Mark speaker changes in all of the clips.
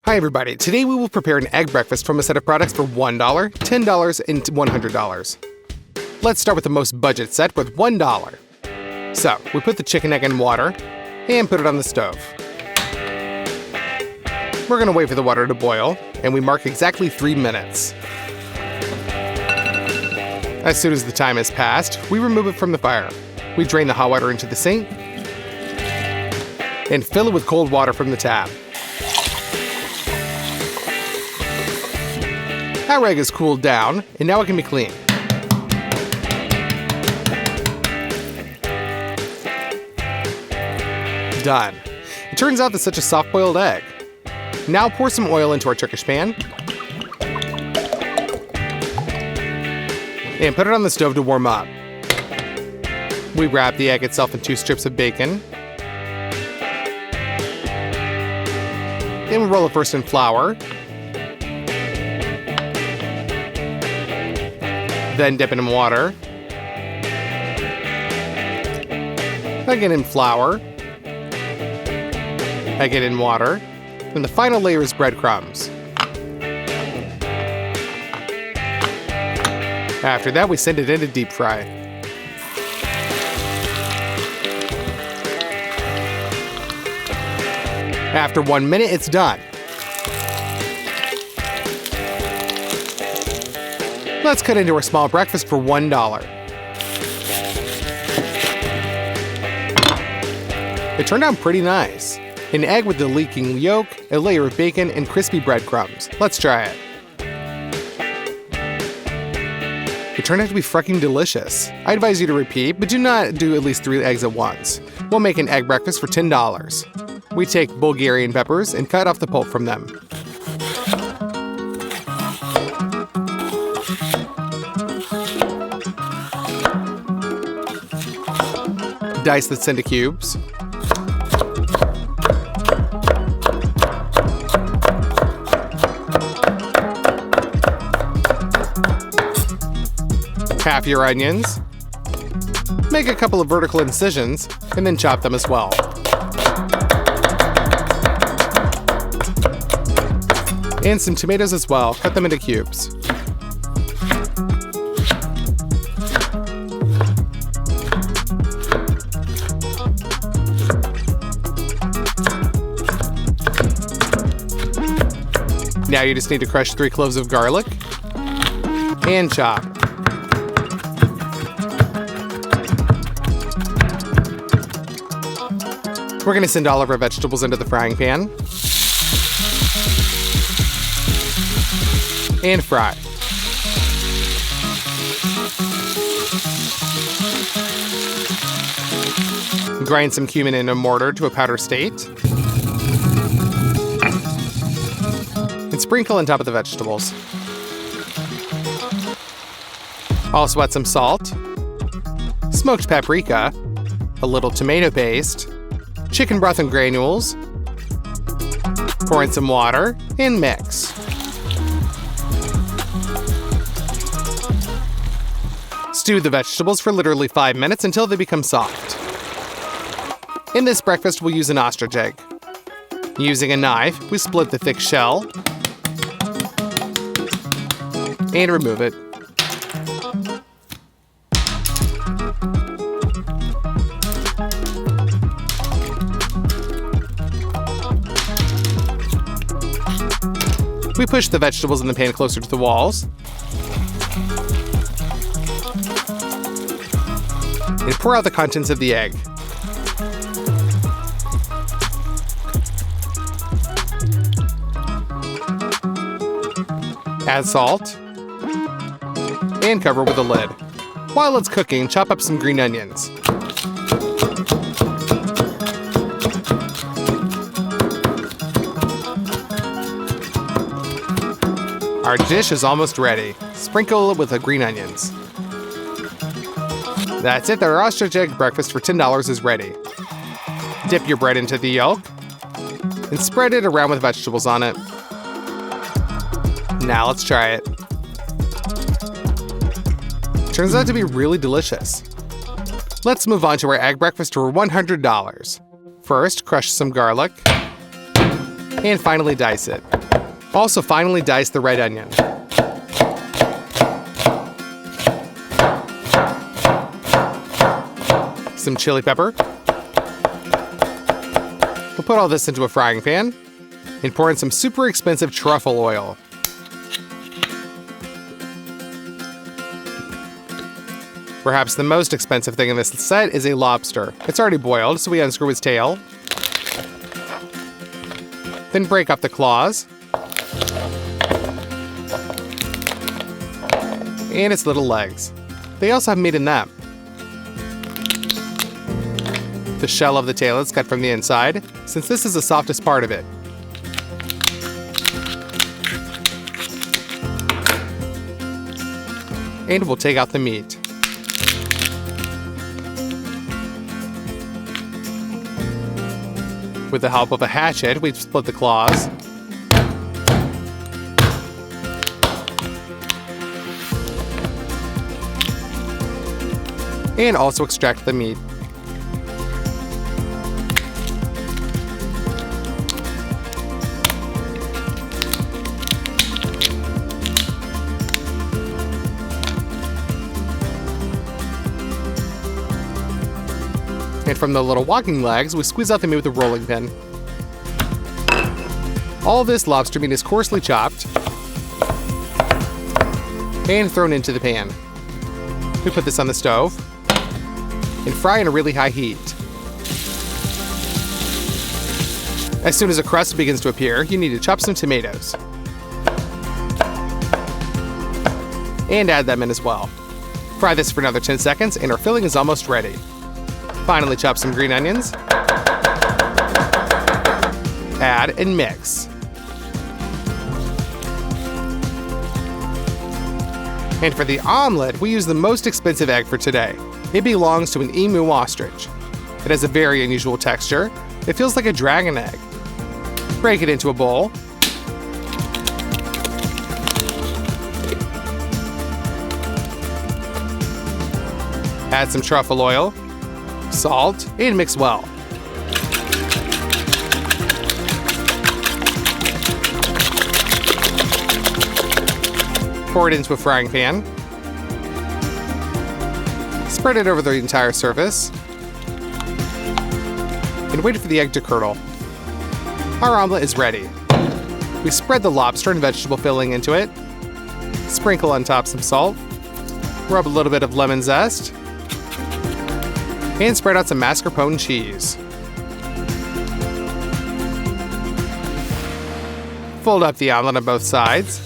Speaker 1: Hi everybody, today we will prepare an egg breakfast from a set of products for $1, $10, and $100. Let's start with the most budget set with $1. So, we put the chicken egg in water and put it on the stove. We're gonna wait for the water to boil, and we mark exactly 3 minutes. As soon as the time has passed, we remove it from the fire. We drain the hot water into the sink and fill it with cold water from the tap. Our egg is cooled down, and now it can be cleaned. Done. It turns out that's such a soft-boiled egg. Now pour some oil into our Turkish pan and put it on the stove to warm up. We wrap the egg itself in 2 strips of bacon. Then we roll it first in flour, then dip it in water, again in flour, again in water, and the final layer is breadcrumbs. After that, we send it in to deep fry. After 1 minute, it's done. Let's cut into our small breakfast for $1. It turned out pretty nice. An egg with the leaking yolk, a layer of bacon, and crispy breadcrumbs. Let's try it. It turned out to be freaking delicious. I advise you to repeat, but do not do at least 3 eggs at once. We'll make an egg breakfast for $10. We take Bulgarian peppers and cut off the pulp from them. Dice this into cubes. Half your onions. Make a couple of vertical incisions and then chop them as well. And some tomatoes as well. Cut them into cubes. Now you just need to crush 3 cloves of garlic and chop. We're going to send all of our vegetables into the frying pan and fry. Grind some cumin in a mortar to a powder state. And sprinkle on top of the vegetables. Also add some salt, smoked paprika, a little tomato paste, chicken broth and granules, pour in some water, and mix. Stew the vegetables for literally 5 minutes until they become soft. In this breakfast, we'll use an ostrich egg. Using a knife, we split the thick shell and remove it. We push the vegetables in the pan closer to the walls and pour out the contents of the egg. Add salt and cover with a lid. While it's cooking, chop up some green onions. Our dish is almost ready. Sprinkle it with the green onions. That's it, our ostrich egg breakfast for $10 is ready. Dip your bread into the yolk and spread it around with vegetables on it. Now let's try it. Turns out to be really delicious. Let's move on to our egg breakfast for $100. First, crush some garlic and finely dice it. Also finely dice the red onion. Some chili pepper. We'll put all this into a frying pan and pour in some super expensive truffle oil. Perhaps the most expensive thing in this set is a lobster. It's already boiled, so we unscrew its tail. Then break up the claws. And its little legs. They also have meat in them. The shell of the tail is cut from the inside, since this is the softest part of it. And we'll take out the meat. With the help of a hatchet, we split the claws. And also extract the meat. And from the little walking legs, we squeeze out the meat with a rolling pin. All this lobster meat is coarsely chopped and thrown into the pan. We put this on the stove and fry in a really high heat. As soon as a crust begins to appear, you need to chop some tomatoes. And add them in as well. Fry this for another 10 seconds and our filling is almost ready. Finally, chop some green onions. Add and mix. And for the omelet, we use the most expensive egg for today. It belongs to an emu ostrich. It has a very unusual texture. It feels like a dragon egg. Break it into a bowl. Add some truffle oil, salt, and mix well. Pour it into a frying pan. Spread it over the entire surface. And wait for the egg to curdle. Our omelet is ready. We spread the lobster and vegetable filling into it. Sprinkle on top some salt. Rub a little bit of lemon zest. And spread out some mascarpone cheese. Fold up the omelet on both sides.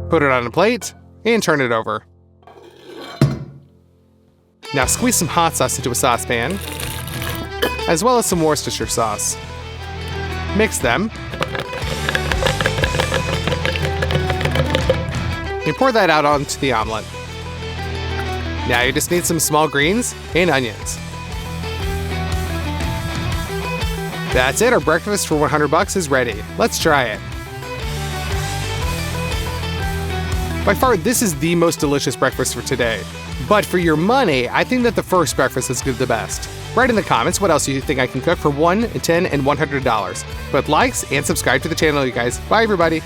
Speaker 1: Put it on a plate and turn it over. Now squeeze some hot sauce into a saucepan, as well as some Worcestershire sauce. Mix them. And pour that out onto the omelet. Now you just need some small greens and onions. That's it, our breakfast for $100 is ready. Let's try it. By far, this is the most delicious breakfast for today. But for your money, I think that the first breakfast is the best. Write in the comments what else you think I can cook for $1, $10, and $100. Put likes and subscribe to the channel, you guys. Bye, everybody.